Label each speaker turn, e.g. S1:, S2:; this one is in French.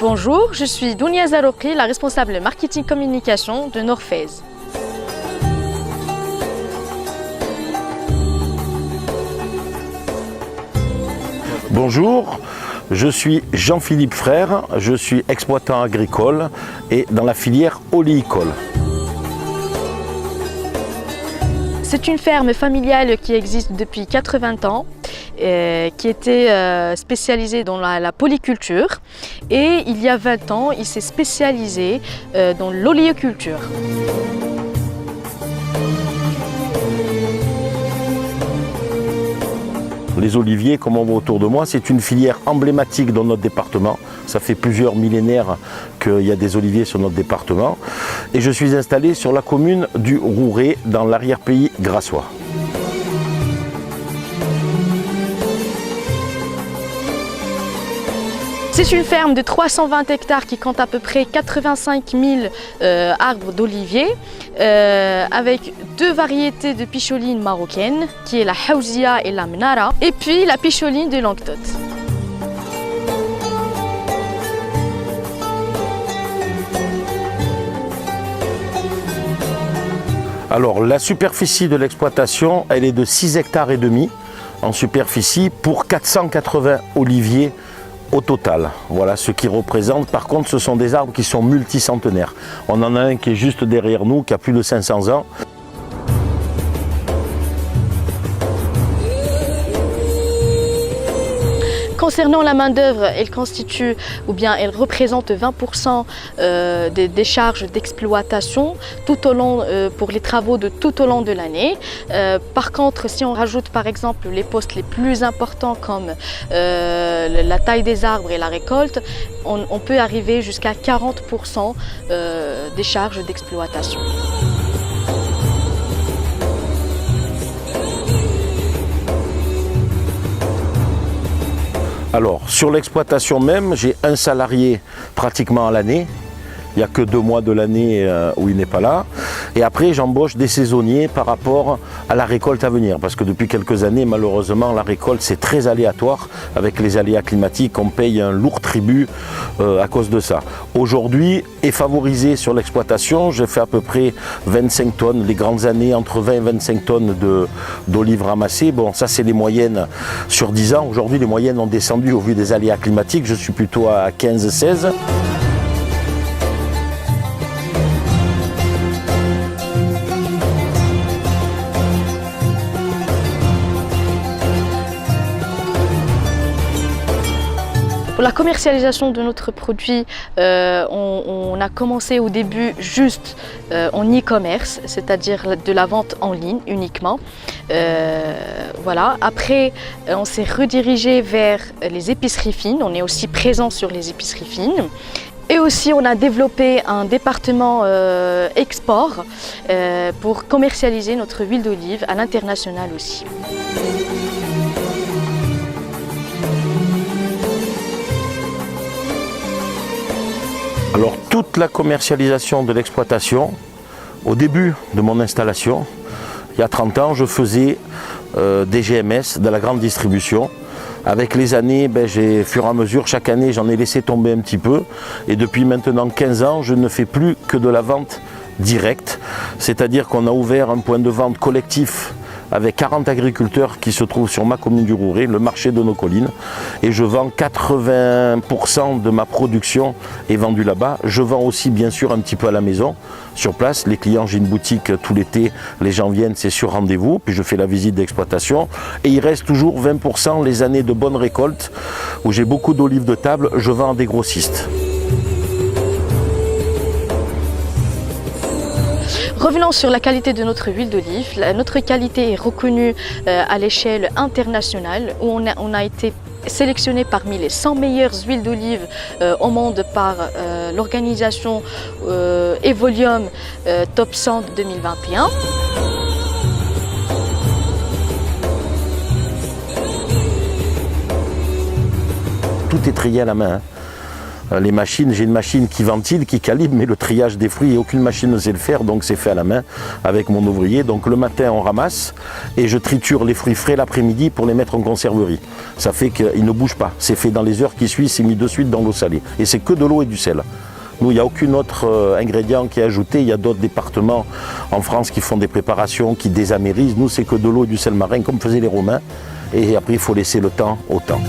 S1: Bonjour, je suis Dounia Zaroqi, la responsable marketing communication de Norphase.
S2: Bonjour, je suis Jean-Philippe Frère, je suis exploitant agricole et dans la filière oléicole.
S1: C'est une ferme familiale qui existe depuis 80 ans, qui était spécialisée dans la polyculture, et il y a 20 ans, il s'est spécialisé dans l'oléoculture.
S2: Les oliviers, comme on voit autour de moi, c'est une filière emblématique dans notre département. Ça fait plusieurs millénaires qu'il y a des oliviers sur notre département. Et je suis installé sur la commune du Rouret, dans l'arrière-pays grassois.
S1: C'est une ferme de 320 hectares qui compte à peu près 85 000 arbres d'oliviers, avec deux variétés de picholine marocaine, qui est la Haouzia et la Mnara, et puis la picholine de Languedoc.
S2: Alors la superficie de l'exploitation, elle est de 6 hectares et demi en superficie pour 480 oliviers au total. Voilà ce qui représente. Par contre, ce sont des arbres qui sont multicentenaires. On en a un qui est juste derrière nous, qui a plus de 500 ans.
S1: Concernant la main-d'œuvre, elle constitue ou bien elle représente 20% des charges d'exploitation pour les travaux de tout au long de l'année. Par contre, si on rajoute par exemple les postes les plus importants comme la taille des arbres et la récolte, on peut arriver jusqu'à 40% des charges d'exploitation.
S2: Alors, sur l'exploitation même, j'ai un salarié pratiquement à l'année. Il n'y a que 2 mois de l'année où il n'est pas là. Et après, j'embauche des saisonniers par rapport à la récolte à venir. Parce que depuis quelques années, malheureusement, la récolte, c'est très aléatoire. Avec les aléas climatiques, on paye un lourd tribut à cause de ça. Aujourd'hui, est favorisé sur l'exploitation. J'ai fait à peu près 25 tonnes. Les grandes années, entre 20 et 25 tonnes d'olives ramassées. Bon, ça, c'est les moyennes sur 10 ans. Aujourd'hui, les moyennes ont descendu au vu des aléas climatiques. Je suis plutôt à 15-16.
S1: Pour la commercialisation de notre produit, on a commencé au début juste en e-commerce, c'est-à-dire de la vente en ligne uniquement. Voilà. Après, on s'est redirigé vers les épiceries fines. On est aussi présent sur les épiceries fines. Et aussi, on a développé un département export pour commercialiser notre huile d'olive à l'international aussi.
S2: Alors toute la commercialisation de l'exploitation, au début de mon installation, il y a 30 ans, je faisais des GMS, de la grande distribution. Avec les années, fur et à mesure, chaque année, j'en ai laissé tomber un petit peu. Et depuis maintenant 15 ans, je ne fais plus que de la vente directe. C'est-à-dire qu'on a ouvert un point de vente collectif avec 40 agriculteurs qui se trouvent sur ma commune du Rouret, le marché de nos collines. Et je vends 80% de ma production est vendue là-bas. Je vends aussi bien sûr un petit peu à la maison, sur place. Les clients, j'ai une boutique tout l'été, les gens viennent, c'est sur rendez-vous. Puis je fais la visite d'exploitation. Et il reste toujours 20% les années de bonne récolte, où j'ai beaucoup d'olives de table, je vends à des grossistes.
S1: Revenons sur la qualité de notre huile d'olive. Notre qualité est reconnue à l'échelle internationale, où on a été sélectionné parmi les 100 meilleures huiles d'olive au monde par l'organisation Evolium Top 100 2021.
S2: Tout est trié à la main. les machines, j'ai une machine qui ventile, qui calibre, mais le triage des fruits, aucune machine ne sait le faire, donc c'est fait à la main avec mon ouvrier. Donc le matin on ramasse et je triture les fruits frais l'après-midi pour les mettre en conserverie. Ça fait qu'ils ne bougent pas, c'est fait dans les heures qui suivent, c'est mis de suite dans l'eau salée. Et c'est que de l'eau et du sel. Nous, il n'y a aucun autre ingrédient qui est ajouté. Il y a d'autres départements en France qui font des préparations, qui désamérisent. Nous, c'est que de l'eau et du sel marin, comme faisaient les Romains. Et après, il faut laisser le temps au temps.